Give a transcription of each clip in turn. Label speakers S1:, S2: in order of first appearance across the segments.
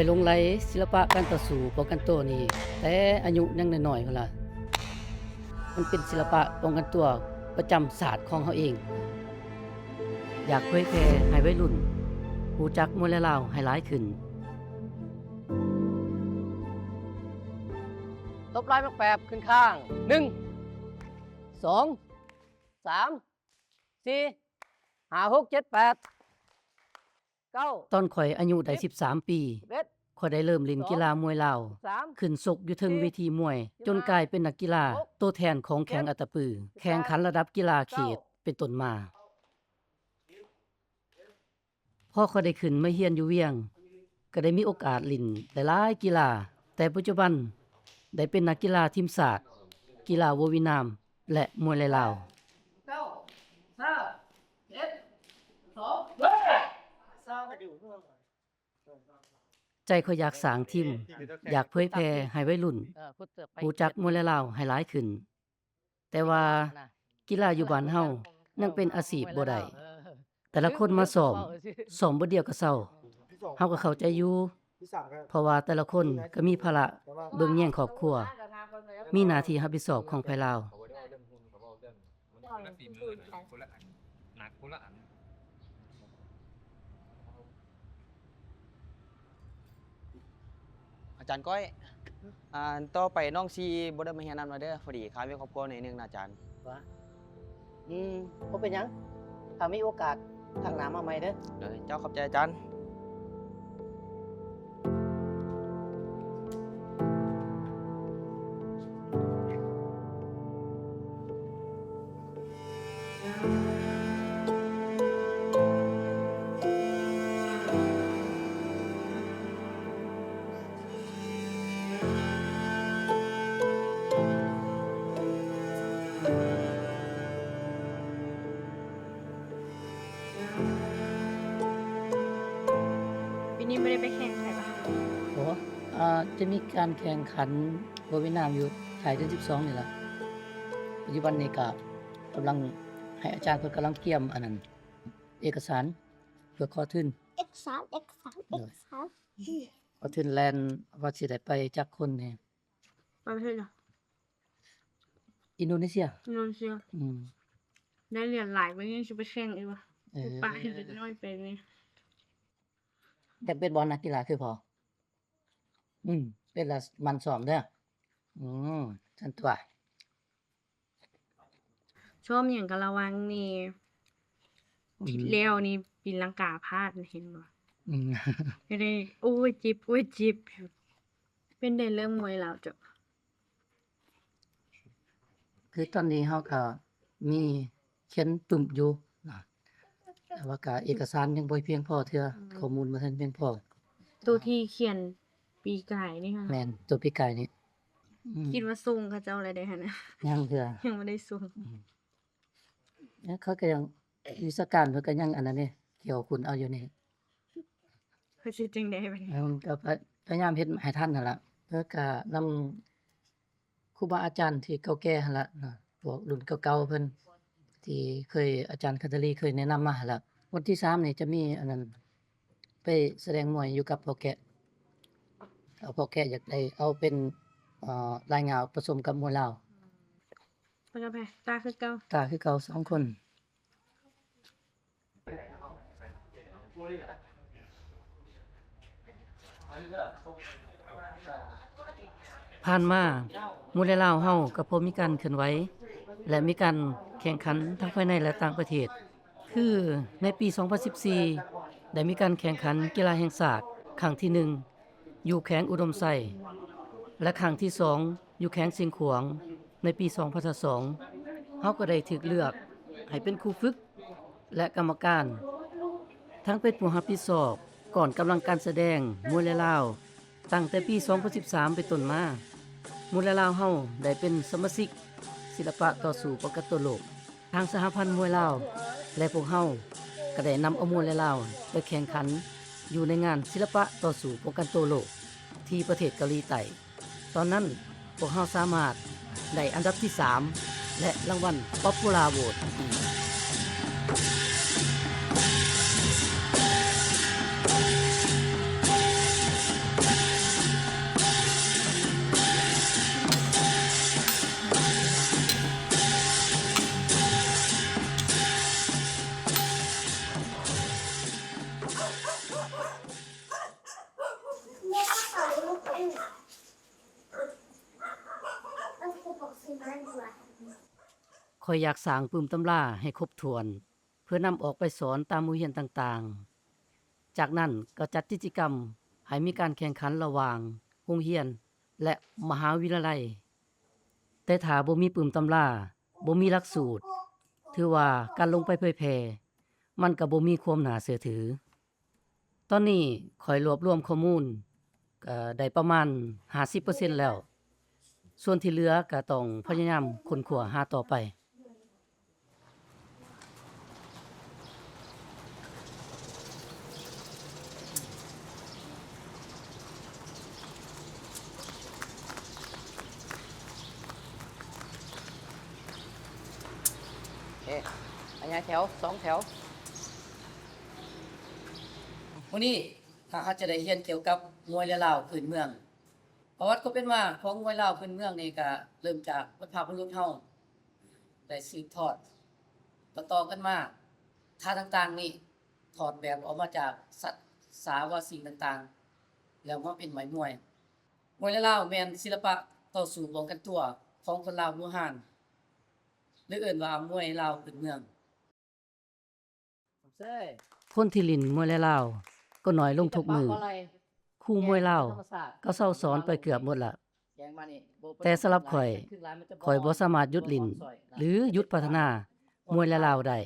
S1: อยหลงไหลศิลปะการต่อสู้ป้องกันตัวนี่แต่อายุยังน้อยๆพุ่นล่ะมันเป็นศิลปะป้องกันตัวประจำศาสตร์ของเขาเอง อยากเผยแพร่ให้วัยรุ่นรู้จักมวยลาวให้หลายขึ้นตบลายแปบขึ้นข้าง1 2 3 4 5 6 7 8 9ตอนข่อยอายุได้13 ปีข่อยได้เริ่มเล่นกีฬามวยลาวขึ้นชกอยู่เทิงเวทีมวยจนกลายเป็นนักกีฬาตัวแทนของแข่งอัตตปือแข่งขันระดับกีฬาเขตเป็นต้นมาพอเขาได้ขึ้นมาเรียนอยู่เวียงก็ได้มีโอกาสเล่นหลายกีฬาแต่ปัจจุบันได้เป็นนักกีฬาทีมชาติกีฬาโววินามและมวยลาวใจเขาอยากสร้างทีมอยากเผยแพร่ให้วัยรุ่นรู้จักมวยลาวให้หลายขึ้นแต่ว่ากีฬาอยู่บ้านเฮายังเป็นอาชีพบ่ได้แต่ละคนมาซ้อมบ่เดียวก็เซาเฮาก็เข้าใจอยู่เพราะว่าแต่ละคนก็มีภาระเบิ่งแย่งครอบครัวมีหน้าที่รับผิดชอบของภายลาว
S2: และฝีมือคนละอันหนักคนละอัน
S3: อาจารย์ก้อยต่อไปน้องซีบ่ได้มาเรียนนำมาเด้อพอดีข้ามีครอบครัวหน่อยนึงนะอาจารย์
S1: ว่าบ่เป็นหยังถ้ามีโอกาสข้างหน้ามาใหม่เด้อ
S3: เจ้าขอบใจอาจารย์
S4: นี่ไม่ได้ไปแข่งใช่ปะ
S1: โอ้จะมีการแข่งขันโววินามอยู่ถ่ายเดือน12นี่ล่ะปัจจุบันนี้ก็กำลังให้อาจารย์เพิ่นกำลังเตรียมอันนั้นเอกสารเพื่อขอทุนขอทุนแลนด์ว่าสิได้ไปจักคนนี่
S4: ประเทศเหรอ
S1: อินโดนีเซีย
S4: ได้เหรียญหลายไปยังจะไปแข่งอีกวะไปจะน้อยไปนี่
S1: แต่เป็นบอลนักกีฬาคือพอเป็นละมันซ้อมเด้อฉันตัว
S4: ชอบอย่างกะระวังนี่เลี้ยวนี่ปีลังกาพลาดเห็นบ่ก็ได้โอ้ยจิบเป็นได้เรื่องมวยแล้วจ้ะ
S1: คือตอนนี้เฮาก็มีเขียนปึ้มอยู่แต่ว่าก็เอกสารยังบ่เพียงพอเทื่อข้อมูลบ่ทันเพียงพอ
S4: ตัวที่เขียนปีกายนี่ค่ะ
S1: แม่นตัวปีกายนี่
S4: คิดว่าส่งเขาเจ้าอะไรได้หั่นน่ะ
S1: ยังเทื่อ
S4: ยังบ่ได้ส่ง
S1: เขาก็ยังวิชาการเพิ่นก็ยังอันนั้นนี่เกี่ยวคุณเอาอยู่นี่
S4: เพิ่นสิจังได๋บัดนี้
S1: ก็พยายามเฮ็ดให้ทันนั่นล่ะเพิ่นก็นำครูบาอาจารย์ที่เก่าแก่หั่นล่ะพวกรุ่นเก่าๆเพิ่นที่เคยอาจารย์คัตลีเคยแนะนำมาหั่นล่ะวันที่3นี่จะมีอันนั้นไปแสดงมวยอยู่กับพ่อแกะพ่อแกะอยากได้เอาเป็นรายงานผสมกับมวยลาว
S4: ไปกับไผตาคือเก่
S1: า2คนผ่านมามวยลาวเฮาก็พบมีการเคลื่อนไหวและมีการแข่งขันทั้งภายในและต่างประเทศคือในปี 2014 ได้มีการแข่งขันกีฬาแห่งชาติครั้งที่1อยู่แขวงอุดมไซและครั้งที่2อยู่แขวงสิงขวางในปี 2002เฮาก็ได้ถูกเลือกให้เป็นครูฝึกและกรรมการทั้งเป็นผู้รับผิดชอบก่อนกำลังการแสดงมวยลาวตั้งแต่ปี 2013 เป็นต้นมามวยลาวเฮาได้เป็นสมาชิกศิลปะต่อสู้ป้องกันตัวโลกทางสหพันธ์มวยลาวและพวกเฮาก็ได้นำเอามวยลาวไปแข่งขันอยู่ในงานศิลปะต่อสู้ป้องกันตัวโลกที่ประเทศเกาหลีใต้ตอนนั้นพวกเฮาสามารถได้อันดับที่3และรางวัล Popular Vote อีก ข้อยอยากสร้างปึ้มตำราให้ครบถ้วน เพื่อนำออกไปสอนตามโรงเรียนต่างๆ จากนั้นก็จัดกิจกรรมให้มีการแข่งขันระหว่างโรงเรียนและมหาวิทยาลัย แต่ถ้าบ่มีปึ้มตำราบ่มีหลักสูตร ถือว่าการลงไปเผยแพร่มันก็บ่มีความน่าเชื่อถือ ตอนนี้ข้อยรวบรวมข้อมูลได้ประมาณ 50% แล้ว ส่วนที่เหลือก็ต้องพยายามค้นคว้าหาต่อไป
S3: อันนี้แถว2แถว
S1: วันนี้เราจะได้เรียนเกี่ยวกับมวยและลาวพื้นเมือง ประวัติก็เป็นมาของมวยลาวพื้นเมืองนี่ก็เริ่มจากบรรพบุรุษเฮาได้สืบทอดต่อๆกันมาท่าต่างๆนี่ถอดแบบออกมาจากสัตว์สาวสิ่งต่างๆ แล้วมาเป็นไหมมวย มวยและลาวแม่นศิลปะต่อสู้ป้องกันตัวของคนลาวโบราณหรือเอิ้นว่ามวยลาวพื้นเมือง คนที่ลิ้นมวยและลาวก็น้อยลงทุกมือครูมวยลาวก็เศร้าสอนไปเกือบหมดละแต่สำหรับข่อยบ่สามารถหยุดลิ้นหรือหยุดพัฒนามวยและลาวได้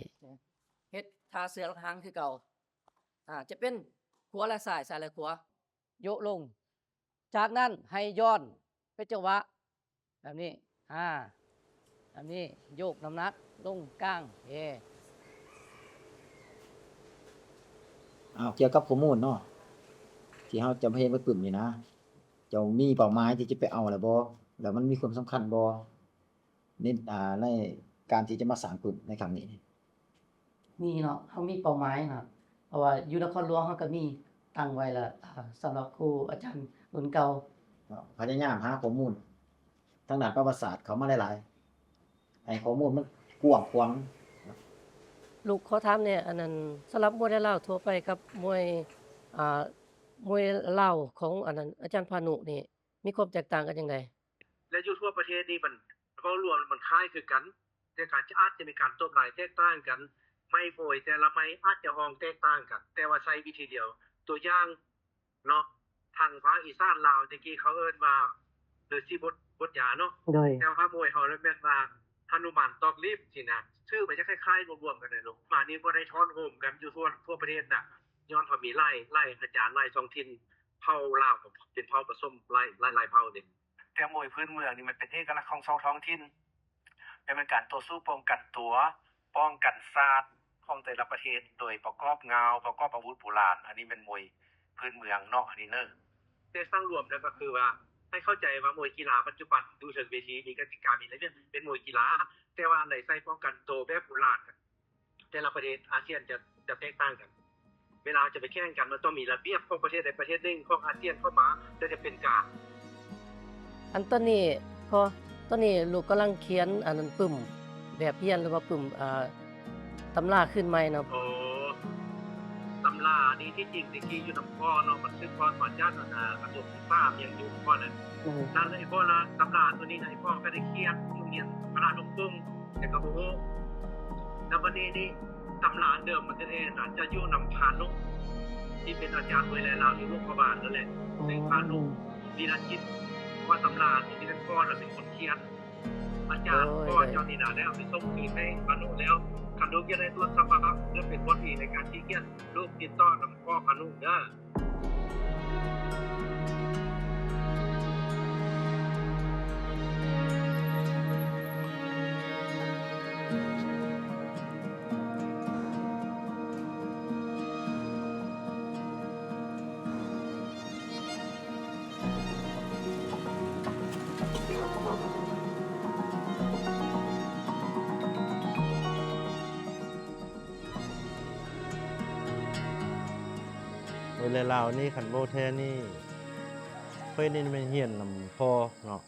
S1: เฮ็ดท่าเสือหางคือเก่าจะเป็นขวาและซ้ายและขวาโยกลงจากนั้นให้ย้อนไปจังหวะแบบนี้แบบนี้โยกน้ำหนักลงกลาง
S5: เกี่ยวกับข้อมูลเนาะที่เฮาจะมาเฮ็ดไว้ปึ้มนี่นะเจ้ามีเป้าหมายที่จะไปเอาแล้วบ่แล้วมันมีความสำคัญบ่ในการที่จะมาสร้างปึ้มในครั้งนี้
S1: มีเนาะเฮามีเป้าหมายนะเพราะว่าอยู่นครหลวงเฮาก็มีตั้งไว้แล้วสำหรับครูอาจารย์รุ่นเก่า
S5: พยายามหาข้อมูลทางด้านประวัติศาสตร์เข้ามาหลายๆให้ข้อมูลมันกว้างขวาง
S1: ลูกขอถามเนี่ยอันนั้นสำหรับมวยลาวทั่วไปกับมวยมวยลาวของอันนั้นอาจารย์พานุนี่มีความแตกต่างกันจังได๋
S2: และอยู่ทั่วประเทศนี่มันเว้ารวมมันคล้ายคือกัน แต่การอาจจะมีการตบหลายแตกต่างกัน ไม่โวยแต่ละไม้อาจจะห้องแตกต่างกัน แต่ว่าใช้วิธีเดียว ตัวอย่างเนาะทางภาคอีสานลาวตะกี้เขาเอิ้นว่าฤาษีบทยาเนาะ
S1: โดย
S2: แต่ว่ามวยเฮาแล้วแม่นว่าหนุมานตอกลีบสินะชื่อมันจะคล้ายๆรวมๆกันเลยลูกมานี่บ่ได้ท้อนโฮมกันอยู่ทั่วประเทศน่ะย้อนเขามีไล่อาจารย์ไล่ท้องถิ่นเผ่าลาวเป็นเผ่าผสมไล่เผ่านี่แต่มวยพื้นเมืองนี่มันเป็นเอกลักษณ์ของท้องถิ่นเป็นการต่อสู้ป้องกันตัวป้องกันศาสตร์ของแต่ละประเทศโดยประกอบเงาประกอบอาวุธโบราณอันนี้เป็นมวยพื้นเมืองเนาะอันนี้เด้อแต่สร้างรวมแล้วก็คือว่าให้เข้าใจว่ามวยกีฬาปัจจุบันดูเชิงเวทีมีกติกามีอะไรเนี่ยเป็นมวยกีฬาแต่ว่าในใส่ป้องกันตัวแบบโบราณแต่ละประเทศอาเซียนจะแตกต่างกันเวลาจะไปแข่งกันมันต้องมีระเบียบของประเทศใดประเทศหนึ่งของอาเซียนเข้ามาจะเป็นกลาง
S1: อันตอนนี้ตอนนี้ลูกกำลังเขียนอันนั้นปึ้มแบบเรียนหรือว่าปึ้มตำราขึ้นใหม่เนาะ
S2: โอ้ตำรานี่ที่จริงตะกี้อยู่นำพ่อเนาะมันคือพ่อสอนญาติกระทรวงศึกษายังอยู่พ่อนั่นนั่นไอ้พ่อละตำราตัวนี้ไอ้พ่อก็ได้เขียนอยู่เนี่ยพระนงปุ้งแต่ก็บ่ฮู้แล้วบัดนี้นี่ตำราเดิมมันจะอยู่นำพานุที่เป็นอาจารย์มวยและลาวอยู่โรงพยาบาลนั่นแหละซึ่งพานุวีรจิตว่าตำราตัวนี้ท่านพ่อน่ะเป็นคนเขียนอาจารย์พ่อเจ้านี่น่ะได้เอาไปส่งคืนให้พานุแล้วคันลูกจะได้ตรวจสภาพเพื่อเป็นบทดีในการที่เขียนลูกติดต่อกับพ่อพานุเด้อ
S6: เวลาลาวนี่คันโบแท้นี่เพิ่นนี่มันเฮียนนำพ่อเนาะ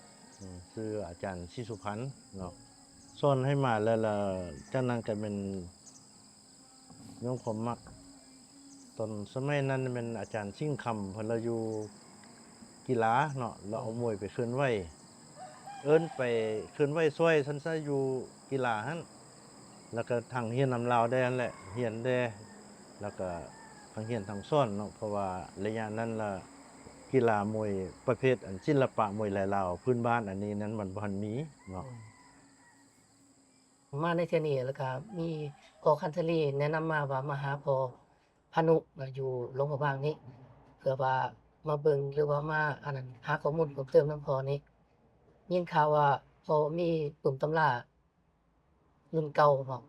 S6: คืออาจารย์ศิสุพรรณเนาะสอนให้มาแล้วจากนั้นก็เป็นยงความมักตอนสมัยนั้นเป็นอาจารย์ชิ่งคำเพิ่นเราอยู่กีฬาเนาะเราเอามวยไปเคลื่อนไหว เอิ้นไปเคลื่อนไหวช่วยซั่นซะอยู่กีฬาหั่นแล้วก็ทางเรียนนำลาวได้นั่นแหละเรียนได้แล้วก็ทั้งเรียนทั้งสอนเนาะเพราะว่าระยะนั้นล่ะกีฬามวยประเภทอันศิลปะมวยลายลาวพื้นบ้านอันนี้นั้นมันบ่ทันมีเนาะ
S1: มาในเทื่อนี้แล้วก็มีพ่อคันทลีแนะนำมาว่ามาหาพ่อพานุอยู่โรงพยาบาลนี้เพื่อว่ามาเบิ่งหรือว่ามาอันนั้นหาข้อมูลเพิ่มเติมนำพ่อนี้ยินข่าวว่าพ่อมีตุ่มตำรารุ่นเก่าพร้อม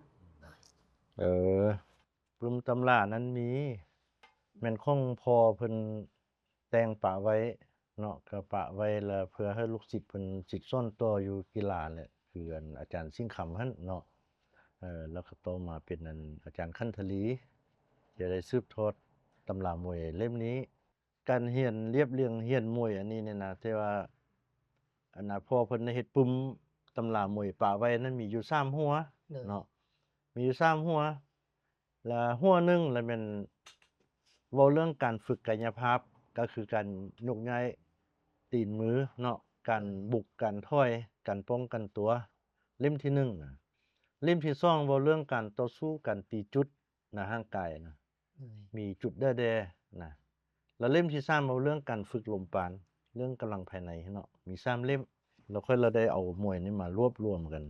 S6: เออปึมตำรานั้นมีแม่นของพ่อเพิ่นแต่งปะไว้เนาะก็ปะไว้แล้วเพื่อให้ลูกศิษย์เพิ่นสิซ่อนต่ออยู่กีฬาแหละคืออันอาจารย์สิงห์คำหั่นเนาะแล้วก็ต่อมาเป็นอันอาจารย์คันธลีจะได้สืบทอดตำรามวยเล่มนี้ การเรียนเรียบเรียงเรียนมวยอันนี้เนี่ยนะที่ว่าอันน่ะพ่อเพิ่นได้เฮ็ดปึมตำรามวยปะไว้นั้นมีอยู่3หัว
S1: เด้อ
S6: เนาะมีอยู่3หัว แล้วหัวหนึ่งแล้วแม่นเว้าเรื่องการฝึกกายภาพก็คือการยกย้ายตีนมือเนาะการบุกการถอยการป้องกันตัวเล่มที่1น่ะเล่มที่2เว้าเรื่องการต่อสู้การตีจุดหน้าร่างกายนะมีจุดแด่ๆนะแล้วเล่มที่3เว้าเรื่องการฝึกลมปราณเรื่องกำลังภายในเนาะมี3เล่มแล้วค่อยเราได้เอามวยนี้มารวบรวมกัน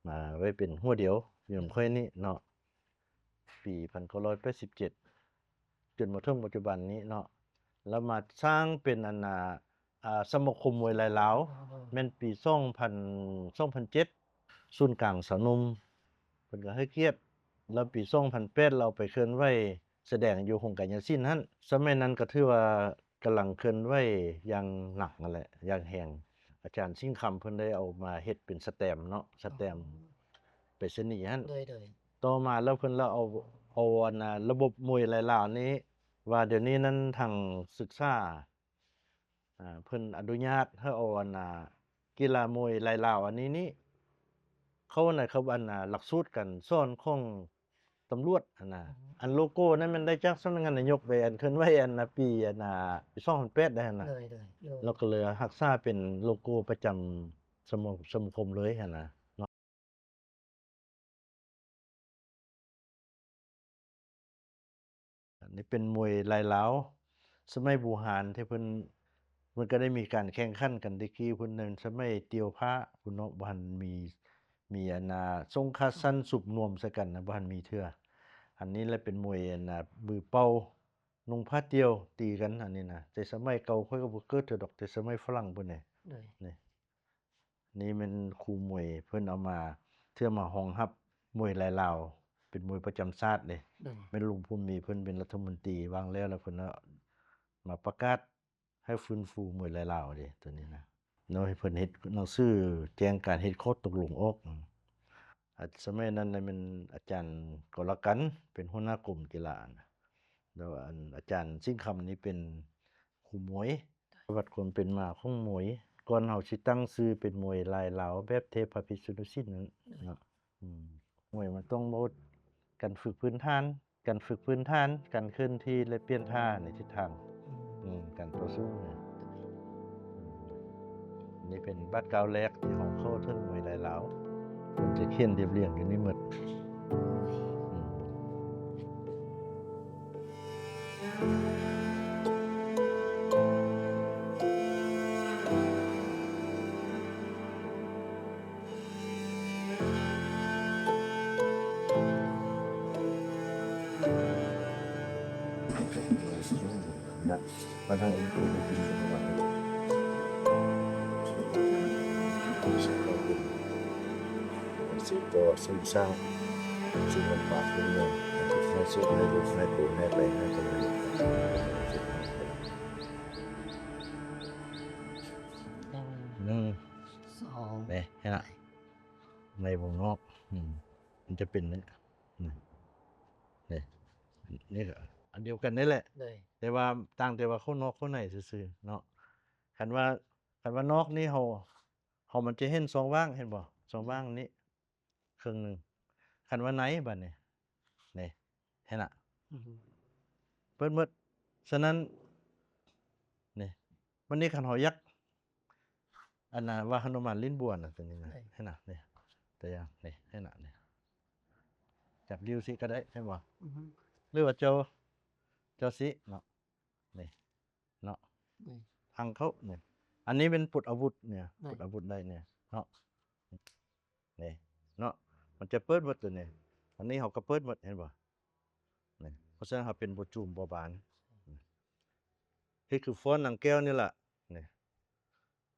S6: มาไว้เป็นหัวเดียวอย่างค่อยนี้เนาะปี1987จนมาถึงปัจจุบันนี้เนาะแล้วมาสร้างเป็นอันน่ะสมาคมมวยลายลาวแม่นปี2007ศูนย์กลางสาวหนุ่มเพิ่นก็ให้เกียรติแล้วปี2008เราไปเคลื่อนไหวแสดงอยู่โครงการยาสิ้นนั้นสมัยนั้นก็ถือว่ากำลังเคลื่อนไหวอย่างหนักนั่นแหละอย่างแรง อาจารย์ชิงคำเพิ่นได้เอามาเฮ็ดเป็นสแตมป์เนาะสแตมป์ไปรษณีย์หั่น
S1: โดย
S6: ต่อมาแล้วเพิ่นแล้วเอาอันน่ะระบบมวยหลายๆนี้ว่าเดี๋ยวนี้นั้นทางศึกษาเพิ่นอนุญาตให้เอาอันน่ะกีฬามวยหลายๆอันนี้นี่เขาน่ะเขาอันน่ะหลักสูตรการสอนของตำรวจอันน่ะอันโลโก้นั้นมันได้จากสำนักงานนายกไปอันเคลื่อนไหวอันน่ะปีอันน่ะปี2008ได้หั่นน่ะ
S1: โดย
S6: เราก็เลยรักษาเป็นโลโก้ประจำสมาคมเลยหั่นนะเนาะอันนี้เป็นมวยลายล้าวสมัยบูหารที่เพิ่นมันก็ได้มีการแข่งขันกันแตะกี้เพิ่นนั้นสมัยเตียวพระพุ่นเนาะบ่ทันมีอันน่ะสงคาซันสุบนวมใส่กันนะบ่ทันมีเทื่ออันนี้แหละเป็นมวยอันน่ะมือเป่านุ่งผ้าเตียวตีกันอันนี้นะแต่สมัยเก่าค่อยก็บ่เกิดเทื่อดอกแต่สมัยฝรั่งพุ่นนี่
S1: โดย
S6: นี่นี่มันครูมวยเพิ่นเอามาเทื่อมารองรับมวยหลายลาวเป็นมวยประจำชาติเลย
S1: โดย
S6: แม่นลุงพูนมีเพิ่นเป็นรัฐมนตรีวางแล้วเพิ่นเอามาประกาศให้ฟื้นฟูมวยหลายลาวเด้ตัวนี้นะเนาะให้เพิ่นเฮ็ดหนังสือแจ้งการเฮ็ดข้อตกลงออกสมัยนั้นน่ะแม่นอาจารย์กลกันเป็นหัวหน้ากรมกีฬานะแล้วอันอาจารย์สิงห์คำนี่เป็นครูมวยประวัติความเป็นมาของมวย ก่อนเฮาสิตั้งชื่อเป็นมวยลายลาวแบบเทพพิสุทธิ์สินนั้นเนาะมวยมันต้องบ่การฝึกพื้นฐานการเคลื่อนที่และเปลี่ยนท่าในทิศทางการต่อสู้เนี่ยนี่เป็นบัดกาวแรกที่เฮาเข้าถึงมวยลายลาวเพิ่นจะเขียนเรียบเรียงอยู่นี่หมดอืม
S5: นะมาทางอื่นก็กินกันว่าสิต่อซึ่งสร้างสิ่งลำบากขึ้นเลยให้สุดให้ลูกให้ปู่ให้ไปให้คนอื่น
S1: 2
S6: นี่ฮะในวงนอกมันจะเป็นนี่นี่ก็อันเดียวกันนี่แหละ
S1: โดย
S6: แต่ว่าต่างแต่ว่าเข้านอกเข้าในซื่อๆเนาะคันว่านอกนี่เฮามันจะเห็น2ว่างเห็นบ่2ว่างนี้ครึ่งหนึงคันว่าไหนบัดนี้นี่เห็นน่ะ เปิดหมดฉะนั้นนี่วันนี้คันเฮาอยาก อันน่ะว่าหนุมานลิ้นบัวน่ะตัวนี้นะ
S1: ใช่
S6: ให้น่ะนี่ตัวอย่างนี่ให้น่ะนี่จับริ้วสิก็ได้ใช่บ่
S1: อือฮึ
S6: หรือว่าเจ้าสิเนาะนี่เนาะ
S1: นี่
S6: ทางเขาเนี่ยอันนี้เป็นปลดอาวุธเนี่ย
S1: ได้
S6: ปลดอาวุธได้เนี่ยเนาะนี่เนาะมันจะเปิดหมดตัวเนี่ยอันนี้เขาก็เปิดหมดเห็นบ่นี่เพราะฉะนั้นเขาเป็นบ่จุ่มบ่บานนี่คือฟ้อนนางแก้วนี่แหละนี่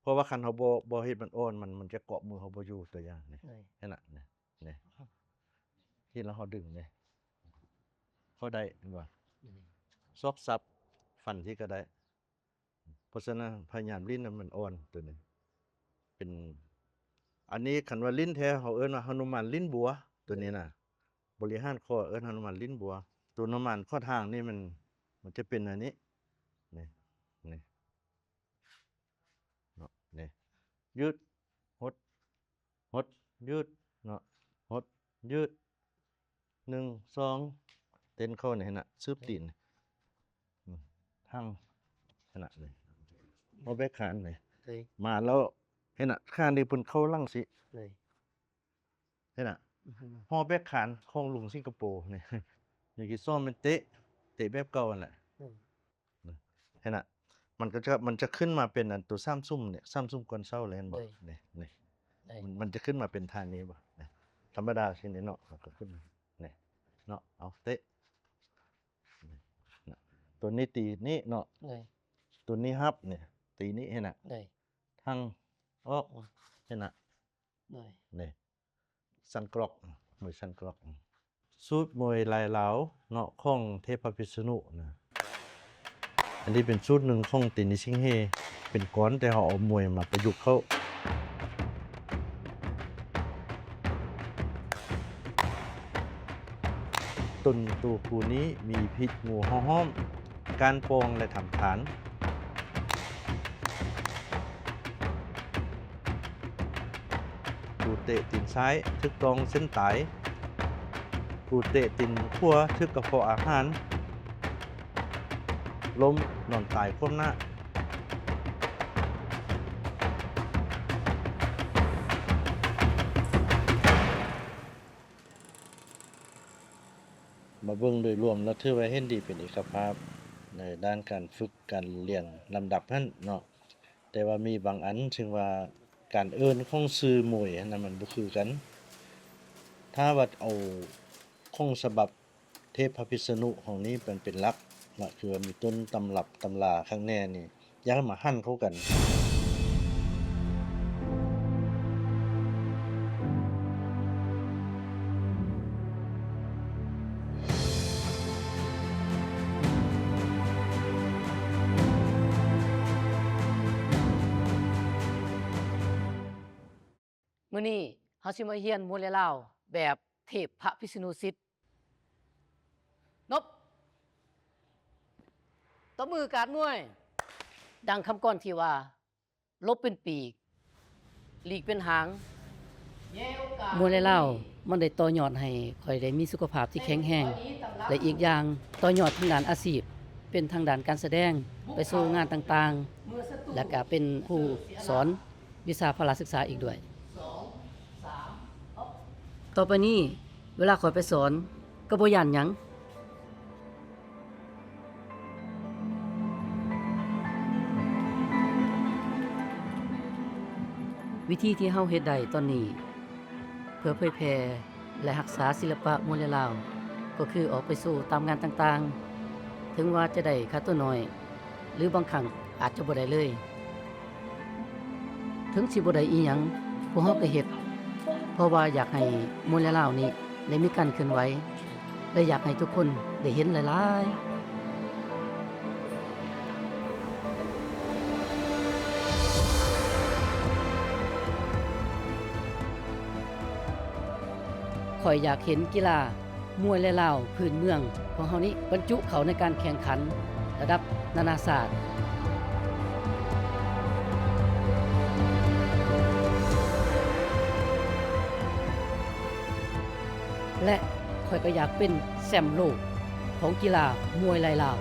S6: เพราะว่าคันเขาบ่เฮ็ดมันอ่อนมันจะเกาะมือเขาบ่อยู่ตัวอย่างนี่
S1: นี่
S6: เห็นน่ะนี่ที่แล้วเขาดึงนี่เขาได้เห็นบ่
S1: นี่
S6: ซอกซับฟันที่ก็ได้ เพราะฉะนั้นพยายามลิ้นมันอ่อนตัวนี้เป็น อันนี้คันว่าลิ้นแท้เขาเอิ้นว่าหนุมานลิ้นบัวตัวนี้น่ะ บริหารข้อเอิ้นหนุมานลิ้นบัว ตัวหนุมานข้อทางนี่มันจะเป็นอันนี้นี่เนาะนี่ยืดหดยืดเนาะหดยืด1 2เต้นเข้านี่น่ะซืบตีนทางขนาดนี้เอาแบกขานนี่
S1: เลย
S6: มาแล้วเห็นน่ะข้างนี้เพิ่นเข้าลังสิ
S1: เลย
S6: เห็นน่ะ
S1: อือฮึ
S6: ฮอแบกขานของลุงสิงคโปร์นี่ อย่างที่ซ้อมมันเตะแบบเก่านั่นแหละ
S1: นี่
S6: เห็นน่ะมันจะขึ้นมาเป็นอันตัวซ้ำซุ่มเนี่ยซ้ำซุ่มก่อนเช้าเลยเห็นบ่นี่
S1: ได้
S6: มันจะขึ้นมาเป็นทางนี้บ่นี่ธรรมดาสินี่เนาะมันก็ขึ้นมานี่เนาะเอาเตะนี่น่ะตัวนี้ตีนี่เนาะ
S1: เลย
S6: ตัวนี้ฮับเนี่ยตีนี้เห็นน่ะ
S1: ได้
S6: ทางออกเห็นน่ะ
S1: ได้
S6: นี่สันกรอกมวยสันกรอกสูตรมวยลายเหลาเนาะของเทพพิษณุนะอันนี้เป็นสูตรหนึ่งของตินิชิงเฮเป็นก้อนแต่เขาเอามวยมาประยุกต์เข้าต้นตัวคูนี้มีพิษงูห้อมการปองและทำฐานกูเตะตีนซ้ายทึกตรงเส้นไตกูเตะตีนขั้วทึกกระเพาะอาหารล้มนอนตายคว่ำหน้ามาเบิ่งโดยรวมแล้วถือว่าเห็นดีเป็นเอกภาพในด้านการฝึกการเรียนลำดับนั้นเนาะแต่ว่ามีบางอันซึ่งว่าการเอิ้นของชื่อมวยอันนั้นมันบ่คือกัน ถ้าว่าเอาของฉบับเทพพิษณุของนี้เป็นหลักนะคือว่ามีต้นตำรับตำราข้างแน่นี่อย่ามาหั่นเข้ากัน
S1: มื้อนี้เฮาสิมาเรียนมวยลาวแบบเทพพระพิษณุสิทธิ์นบตบมือการมวย ดังคำก้อนที่ว่า ลบเป็นปีกหลีกเป็นหางมวยลาวมันได้ต่อยอดให้ข่อยได้มีสุขภาพที่แข็งแรงและอีกอย่างต่อยอดทางด้านอาชีพ เป็นทางด้านการแสดงไปสู่งานต่างๆ และก็เป็นผู้สอนวิชาพละศึกษาอีกด้วย ต่อไปนี้เวลาข่อยไปสอนก็บ่ย่านหยังวิธีที่เฮาเฮ็ดได้ตอนนี้ เพื่อเผยแพร่และรักษาศิลปะมวยลาวก็คือออกไปสู่ตามงานต่างๆ ถึงว่าจะได้ค่าตัวน้อย หรือบางครั้งอาจจะบ่ได้เลย ถึงสิบ่ได้อีหยังพวกเฮาก็เฮ็ด เพราะว่าอยากให้มวยลาวนี้ได้มีการเคลื่อนไหวและอยากให้ทุกคนได้เห็นหลายๆข่อยอยากเห็นกีฬามวยลาวพื้นเมืองของเฮานี้บรรจุเขาในการแข่งขันระดับนานาชาติและข่อยก็อยากเป็นแชมป์โลกของกีฬามวยลาว